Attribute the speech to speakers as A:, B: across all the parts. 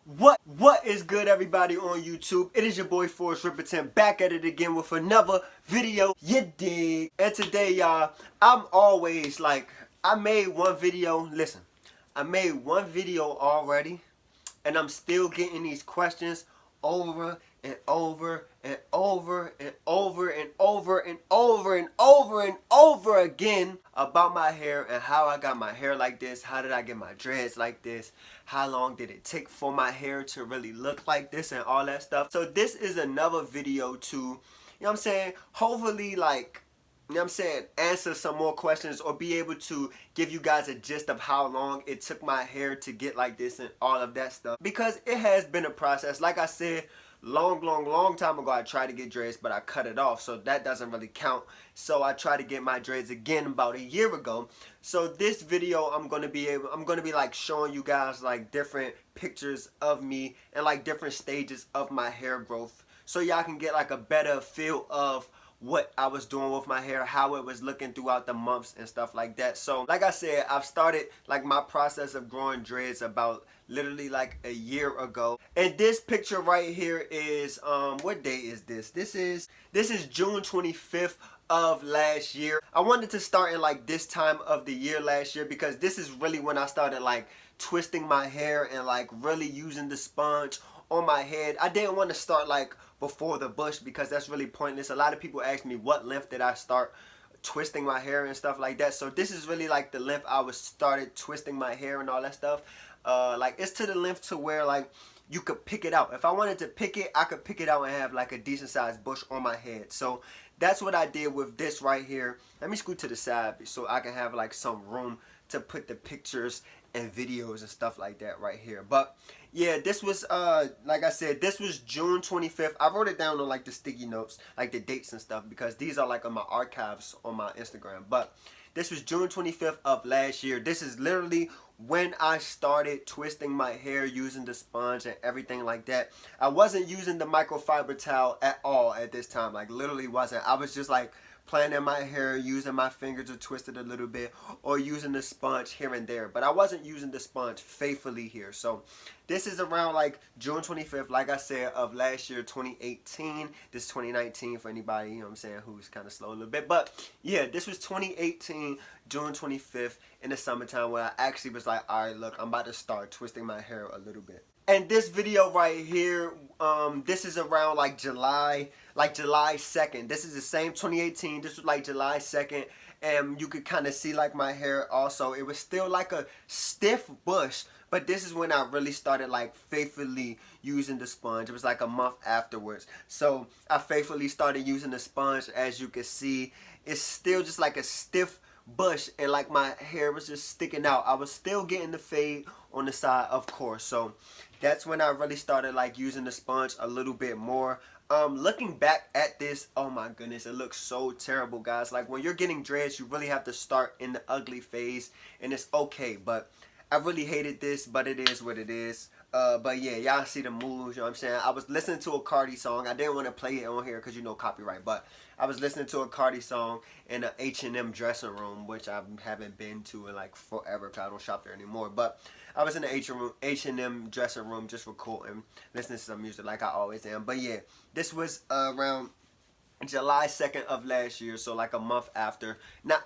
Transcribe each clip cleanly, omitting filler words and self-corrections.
A: What is good, everybody on YouTube? It is your boy Forrest Ripperton back at it again with another video, you dig? And today, y'all, I'm always like, I made one video already, and I'm still getting these questions over and over and over and over and over and over and over and over again about my hair and how I got my hair like this. How did I get my dreads like this? How long did it take for my hair to really look like this and all that stuff? So this is another video to, you know what I'm saying, hopefully like, you know what I'm saying, answer some more questions or be able to give you guys a gist of how long it took my hair to get like this and all of that stuff. Because it has been a process. Like I said, long time ago, I tried to get dreads, but I cut it off, so that doesn't really count. So I tried to get my dreads again about a year ago. So this video, I'm gonna be like showing you guys like different pictures of me and like different stages of my hair growth, so y'all can get like a better feel of what I was doing with my hair, how it was looking throughout the months and stuff like that. So like I said, I've started like my process of growing dreads about literally like a year ago. And this picture right here is what day is this? This is June 25th of last year. I wanted to start in like this time of the year last year because this is really when I started like twisting my hair and like really using the sponge on my head. I didn't want to start like before the bush because that's really pointless. A lot of people ask me what length did I start twisting my hair and stuff like that. So this is really like the length I was started twisting my hair and all that stuff. Like it's to the length to where like you could pick it out. If I wanted to pick it, I could pick it out and have like a decent sized bush on my head. So that's what I did with this right here. Let me scoot to the side so I can have like some room to put the pictures and videos and stuff like that right here. But yeah, this was like I said, this was June 25th. I wrote it down on like the sticky notes, like the dates and stuff, because these are like on my archives on my Instagram. But this was June 25th of last year. This is literally when I started twisting my hair using the sponge and everything like that. I wasn't using the microfiber towel at all at this time. Like literally wasn't. I was just like playing in my hair, using my fingers to twist it a little bit, or using the sponge here and there. But I wasn't using the sponge faithfully here. So this is around like June 25th, like I said, of last year, 2018. This is 2019 for anybody, you know what I'm saying, who's kind of slow a little bit. But yeah, this was 2018, June 25th in the summertime, where I actually was like, all right, look, I'm about to start twisting my hair a little bit. And this video right here, this is around like July 2nd. This is the same 2018. This was like July 2nd. And you could kind of see like my hair also. It was still like a stiff bush. But this is when I really started like faithfully using the sponge. It was like a month afterwards. So I faithfully started using the sponge. As you can see, it's still just like a stiff bush, and like my hair was just sticking out. I was still getting the fade on the side, of course. So that's when I really started like using the sponge a little bit more. Looking back at this, oh my goodness, it looks so terrible, guys. Like when you're getting dreads, you really have to start in the ugly phase, and it's okay. But I really hated this, but it is what it is. But yeah, y'all see the moves, you know what I'm saying? I was listening to a Cardi song. I didn't want to play it on here because, you know, copyright. But I was listening to a Cardi song in an H&M dressing room, which I haven't been to in like forever because I don't shop there anymore. But I was in the H&M dressing room just recording, listening to some music like I always am. But yeah, this was around July 2nd of last year. So like a month after. Not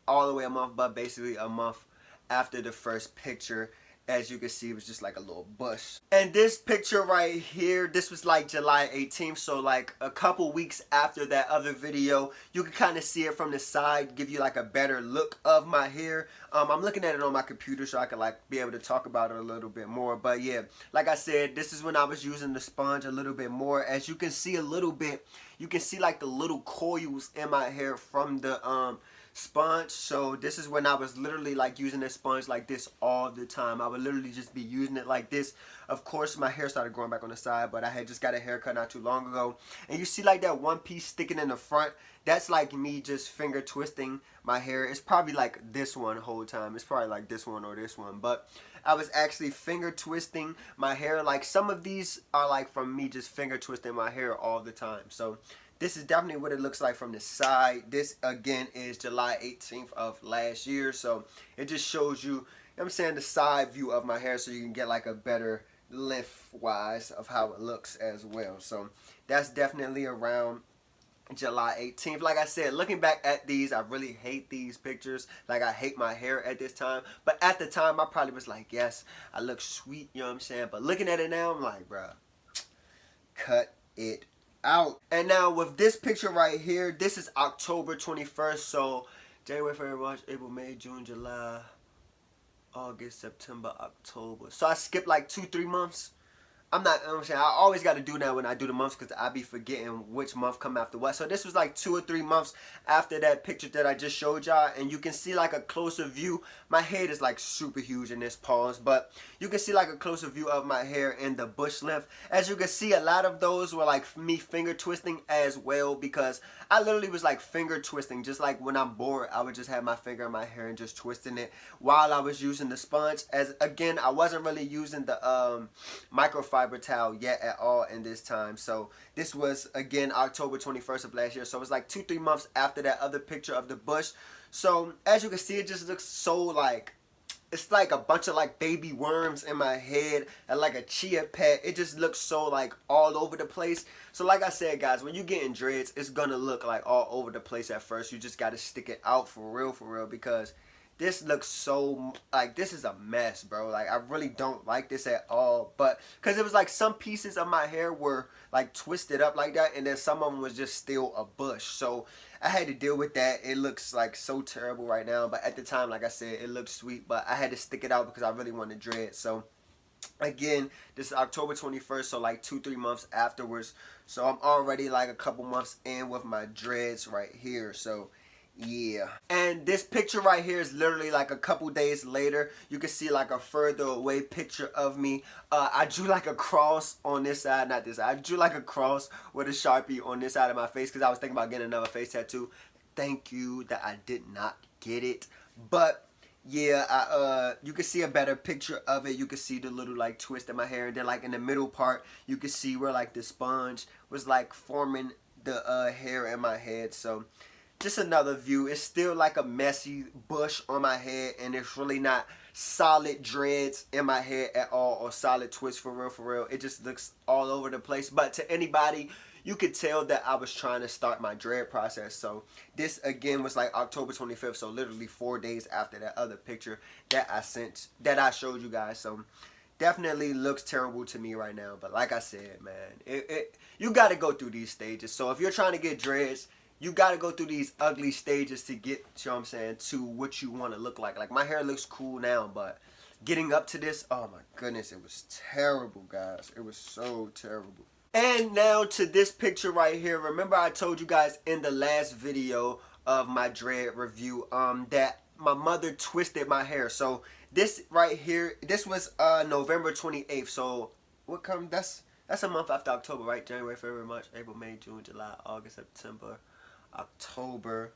A: all the way a month, but basically a month after the first picture. As you can see, it was just like a little bush. And this picture right here, this was like July 18th, so like a couple weeks after that other video. You can kind of see it from the side, give you like a better look of my hair. I'm looking at it on my computer so I can like be able to talk about it a little bit more. But yeah, like I said, this is when I was using the sponge a little bit more. As you can see a little bit, you can see like the little coils in my hair from the sponge. So this is when I was literally like using this sponge like this all the time. I would literally just be using it like this. Of course my hair started growing back on the side, but I had just got a haircut not too long ago, and you see like that one piece sticking in the front. That's like me just finger twisting my hair. It's probably like this one the whole time. It's probably like this one or this one, but I was actually finger twisting my hair. Like some of these are like from me just finger twisting my hair all the time. So this is definitely what it looks like from the side. This again is July 18th of last year. So it just shows you, you know what I'm saying, the side view of my hair so you can get like a better length wise of how it looks as well. So that's definitely around July 18th. Like I said, looking back at these, I really hate these pictures. Like, I hate my hair at this time. But at the time, I probably was like, yes, I look sweet, you know what I'm saying? But looking at it now, I'm like, bruh, cut it out. And now with this picture right here, this is October 21st. So January, February, March, April, May, June, July, August, September, October. So I skipped like 2-3 months. I'm not, you know what I'm saying, I always got to do that when I do the months because I be forgetting which month come after what. So this was like 2 or 3 months after that picture that I just showed y'all. And you can see like a closer view. My head is like super huge in this pause. But you can see like a closer view of my hair in the bush length. As you can see, a lot of those were like me finger twisting as well. Because I literally was like finger twisting. Just like when I'm bored, I would just have my finger in my hair and just twisting it while I was using the sponge. As again, I wasn't really using the microfiber towel yet at all in this time. So this was again October 21st of last year. So it was like 2-3 months after that other picture of the bush. So as you can see, it just looks so like, it's like a bunch of like baby worms in my head and like a chia pet. It just looks so like all over the place. So like I said, guys, when you get in dreads, it's gonna look like all over the place at first. You just gotta stick it out for real, because this looks so, like, this is a mess, bro. Like, I really don't like this at all. But, because it was like some pieces of my hair were, like, twisted up like that. And then some of them was just still a bush. So, I had to deal with that. It looks, like, so terrible right now. But at the time, like I said, it looked sweet. But I had to stick it out because I really wanted dread. So, again, this is October 21st. So, like, 2-3 months afterwards. So, I'm already, like, a couple months in with my dreads right here. So, yeah. And this picture right here is literally like a couple days later. You can see like a further away picture of me. I drew like a cross on this side, not this side. I drew like a cross with a Sharpie on this side of my face because I was thinking about getting another face tattoo. Thank you that I did not get it. But yeah, you can see a better picture of it. You can see the little like twist in my hair, and then like in the middle part, you can see where like the sponge was like forming the hair in my head. So just another view. It's still like a messy bush on my head, and it's really not solid dreads in my head at all, or solid twists for real. It just looks all over the place. But to anybody, you could tell that I was trying to start my dread process. So this again was like October 25th, so literally 4 days after that other picture that I showed you guys. So definitely looks terrible to me right now. But like I said, man, you got to go through these stages. So if you're trying to get dreads, you got to go through these ugly stages to get, you know what I'm saying, to what you want to look like. Like, my hair looks cool now, but getting up to this, oh my goodness, it was terrible, guys. It was so terrible. And now to this picture right here. Remember I told you guys in the last video of my dread review that my mother twisted my hair. So this right here, this was November 28th. So what come, that's a month after October, right? January, February, March, April, May, June, July, August, September, October,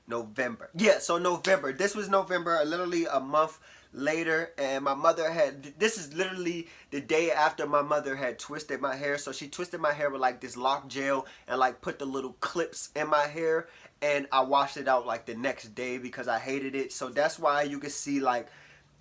A: November. Yeah, so November. This was November, literally a month later, and my mother had, this is literally the day after my mother had twisted my hair. So she twisted my hair with like this lock gel and like put the little clips in my hair, and I washed it out like the next day because I hated it. So that's why you can see like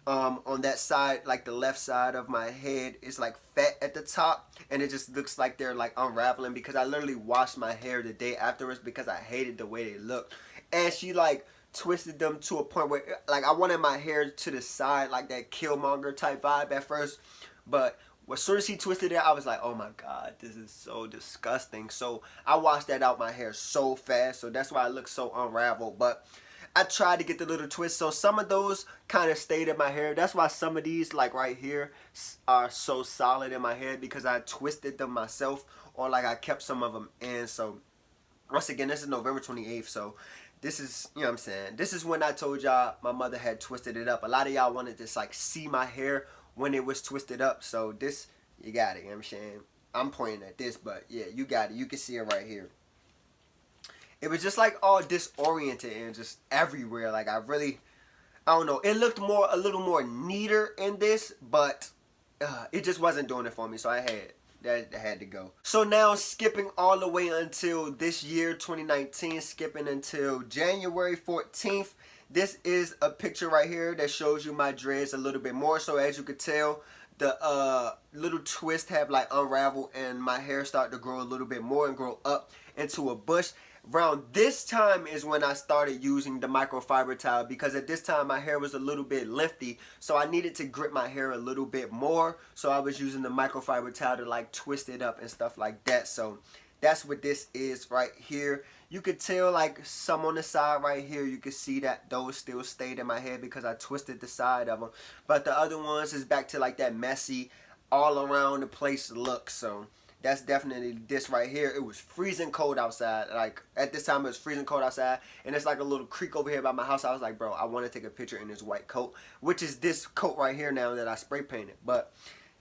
A: on that side, like the left side of my head is like fat at the top, and it just looks like they're like unraveling because I literally washed my hair the day afterwards because I hated the way they looked. And she like twisted them to a point where like I wanted my hair to the side, like that Killmonger type vibe at first, but as soon as she twisted it, I was like, oh my god, this is so disgusting. So I washed that out my hair so fast, so that's why it looks so unraveled. But I tried to get the little twist, so some of those kind of stayed in my hair. That's why some of these, like right here, are so solid in my head, because I twisted them myself, or like I kept some of them in. So once again, this is November 28th, so this is, you know what I'm saying, this is when I told y'all my mother had twisted it up. A lot of y'all wanted to like see my hair when it was twisted up, so this, you got it, you know what I'm saying. I'm pointing at this, but yeah, you got it. You can see it right here. It was just like all disoriented and just everywhere. Like I don't know. It looked a little more neater in this, but it just wasn't doing it for me. So I had to go. So now skipping all the way until this year, 2019, skipping until January 14th. This is a picture right here that shows you my dreads a little bit more. So as you could tell, the little twist have like unraveled and my hair started to grow a little bit more and grow up into a bush. Around this time is when I started using the microfiber towel, because at this time my hair was a little bit lengthy, so I needed to grip my hair a little bit more, so I was using the microfiber towel to like twist it up and stuff like that. So that's what this is right here. You could tell like some on the side right here, you can see that those still stayed in my hair because I twisted the side of them, but the other ones is back to like that messy all around the place look. So that's definitely this right here. It was freezing cold outside. Like at this time it was freezing cold outside, and it's like a little creek over here by my house. I was like, bro, I want to take a picture in this white coat, which is this coat right here now that I spray painted. But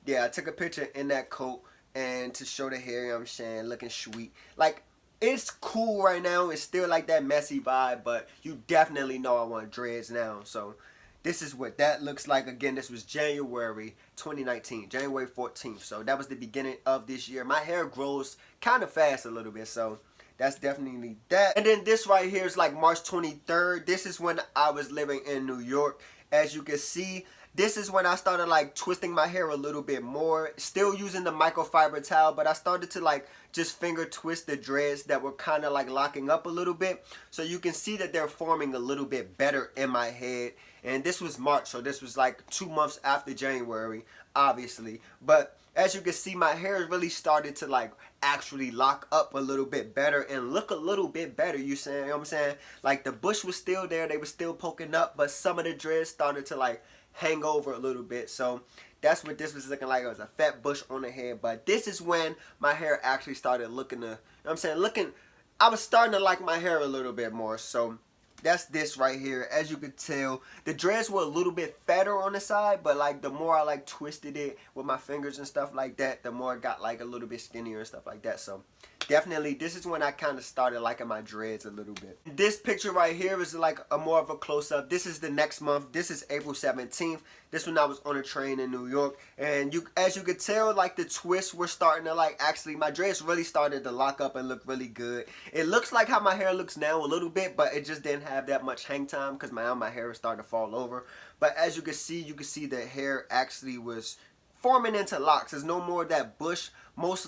A: yeah, I took a picture in that coat and to show the hair, you know what I'm saying, looking sweet. Like, it's cool right now. It's still like that messy vibe, but you definitely know I want dreads now. So this is what that looks like. Again, this was January 2019, January 14th. So that was the beginning of this year. My hair grows kind of fast a little bit, so that's definitely that. And then this right here is like March 23rd. This is when I was living in New York. As you can see, this is when I started like twisting my hair a little bit more. Still using the microfiber towel, but I started to like just finger twist the dreads that were kind of like locking up a little bit. So you can see that they're forming a little bit better in my head. And this was March, so this was like 2 months after January, obviously. But as you can see, my hair really started to like actually lock up a little bit better and look a little bit better, you know what I'm saying? Like the bush was still there, they were still poking up, but some of the dreads started to like hang over a little bit. So that's what this was looking like. It was a fat bush on the head. But this is when my hair actually started looking to, you know what I'm saying, I was starting to like my hair a little bit more. So that's this right here. As you could tell, the dreads were a little bit fatter on the side, but like the more I like twisted it with my fingers and stuff like that, the more it got like a little bit skinnier and stuff like that. So definitely this is when I kind of started liking my dreads a little bit. This picture right here is like a more of a close-up. This is the next month. This is April 17th. This when I was on a train in New York, and as you could tell, like the twists were starting to like actually, my dreads really started to lock up and look really good. It looks like how my hair looks now a little bit, but it just didn't have that much hang time because my hair was starting to fall over. But as you can see the hair actually was forming into locks. There's no more of that bush. Most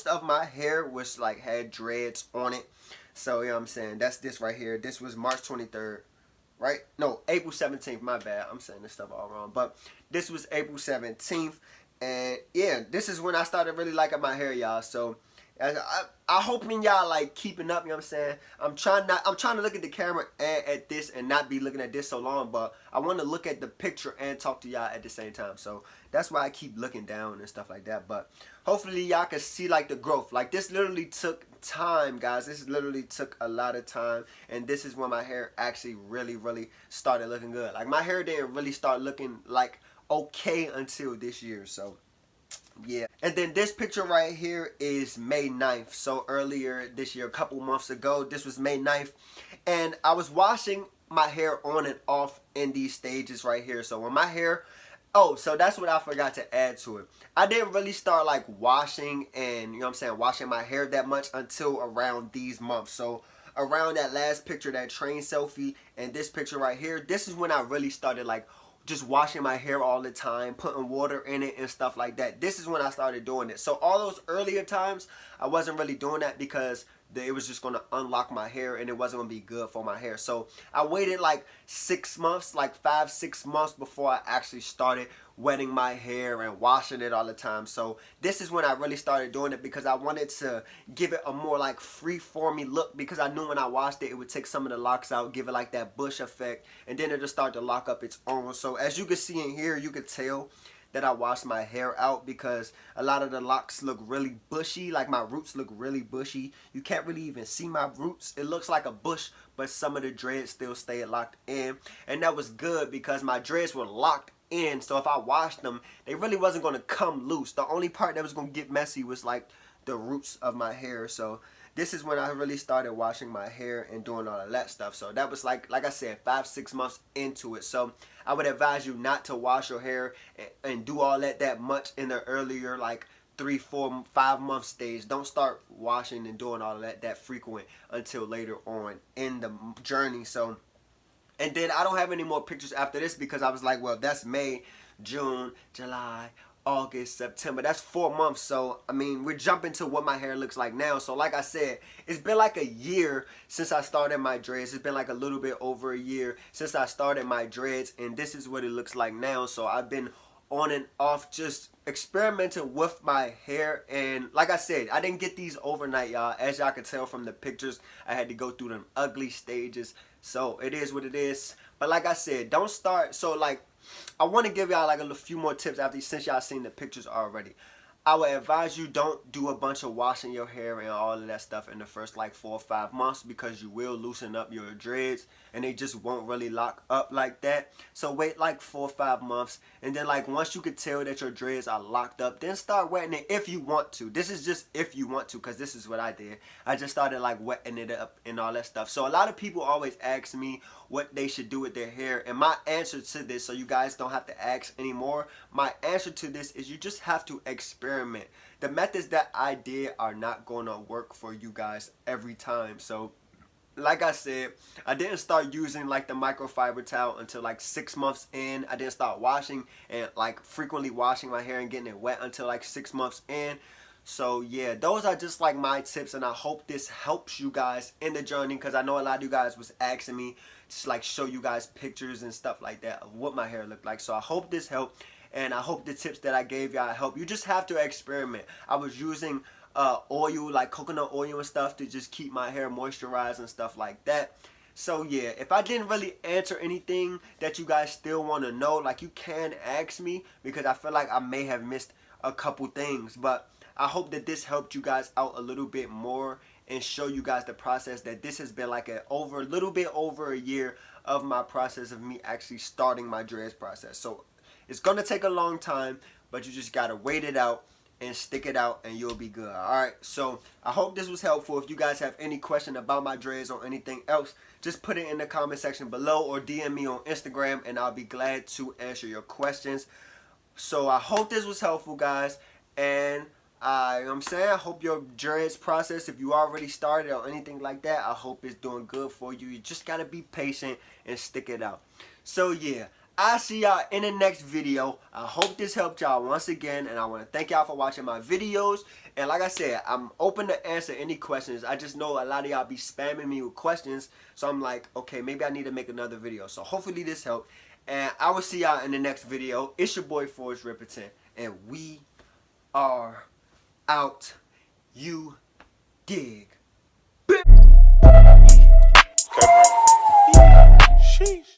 A: of my hair was like had dreads on it. So you know what I'm saying, that's this right here. This was March 23rd. Right? No, April 17th. My bad. I'm saying this stuff all wrong. But this was April 17th. And yeah, this is when I started really liking my hair, y'all. So I hoping y'all like keeping up, you know what I'm saying? I'm trying to look at the camera and at this and not be looking at this so long, but I want to look at the picture and talk to y'all at the same time. So that's why I keep looking down and stuff like that. But hopefully y'all can see like the growth. Like this literally took time, guys. This literally took a lot of time, and this is when my hair actually really started looking good. Like my hair didn't really start looking like okay until this year. So yeah. And then this picture right here is May 9th. So earlier this year, a couple months ago, this was May 9th. And I was washing my hair on and off in these stages right here. So when my hair, oh, so that's what I forgot to add to it. I didn't really start like washing and, you know what I'm saying, washing my hair that much until around these months. So around that last picture, that train selfie, and this picture right here, this is when I really started like just washing my hair all the time, putting water in it and stuff like that. This is when I started doing it. So all those earlier times, I wasn't really doing that because it was just going to unlock my hair and it wasn't going to be good for my hair. So I waited like 6 months, like 5-6 months before I actually started wetting my hair and washing it all the time. So this is when I really started doing it because I wanted to give it a more like free-formy look, because I knew when I washed it, it would take some of the locks out, give it like that bush effect, and then it'll start to lock up its own. So as you can see in here, you could tell that I washed my hair out because a lot of the locks look really bushy. Like my roots look really bushy. You can't really even see my roots. It looks like a bush, but some of the dreads still stay locked in. And that was good because my dreads were locked in. So if I washed them, they really wasn't going to come loose. The only part that was going to get messy was like the roots of my hair. So this is when I really started washing my hair and doing all of that stuff. So that was like I said, 5-6 months into it. So I would advise you not to wash your hair and do all that much in the earlier like 3, 4, 5 month stage. Don't start washing and doing all of that frequent until later on in the journey. So, and then I don't have any more pictures after this because I was like, well, that's May. June, July, August, September. That's 4 months. So, I mean, we're jumping to what my hair looks like now. So, like I said, it's been like a year since I started my dreads. It's been like a little bit over a year since I started my dreads. And this is what it looks like now. So, I've been on and off just experimenting with my hair. And like I said, I didn't get these overnight, y'all. As y'all can tell from the pictures, I had to go through them ugly stages. So, it is what it is. But like I said, don't start. So, like, I want to give y'all like a few more tips after, since y'all seen the pictures already. I would advise you don't do a bunch of washing your hair and all of that stuff in the first like 4 or 5 months, because you will loosen up your dreads and they just won't really lock up like that. So wait like 4 or 5 months, and then like once you can tell that your dreads are locked up, then start wetting it if you want to. This is just if you want to, because this is what I did. I just started like wetting it up and all that stuff. So a lot of people always ask me what they should do with their hair, and my answer to this, so you guys don't have to ask anymore, my answer to this is you just have to experiment. The methods that I did are not going to work for you guys every time. So like I said, I didn't start using like the microfiber towel until like 6 months in. I didn't start washing and like frequently washing my hair and getting it wet until like 6 months in. So yeah, those are just like my tips, and I hope this helps you guys in the journey, because I know a lot of you guys was asking me to like show you guys pictures and stuff like that of what my hair looked like. So I hope this helped, and I hope the tips that I gave y'all help. You just have to experiment. I was using oil, like coconut oil and stuff, to just keep my hair moisturized and stuff like that. So yeah, if I didn't really answer anything that you guys still want to know, like, you can ask me, because I feel like I may have missed a couple things. But I hope that this helped you guys out a little bit more and show you guys the process, that this has been like a little bit over a year of my process of me actually starting my dreads process. So it's gonna take a long time, but you just gotta wait it out and stick it out, and you'll be good. Alright, so I hope this was helpful. If you guys have any question about my dreads or anything else, just put it in the comment section below or DM me on Instagram, and I'll be glad to answer your questions. So I hope this was helpful, guys, and I hope your dreads process, if you already started or anything like that, I hope it's doing good for you. You just gotta be patient and stick it out. So yeah, I'll see y'all in the next video. I hope this helped y'all once again, and I want to thank y'all for watching my videos. And like I said, I'm open to answer any questions. I just know a lot of y'all be spamming me with questions, so I'm like, okay, maybe I need to make another video. So hopefully this helped, and I will see y'all in the next video. It's your boy Forrest Riperton, and we are out. You dig?
B: Sheesh.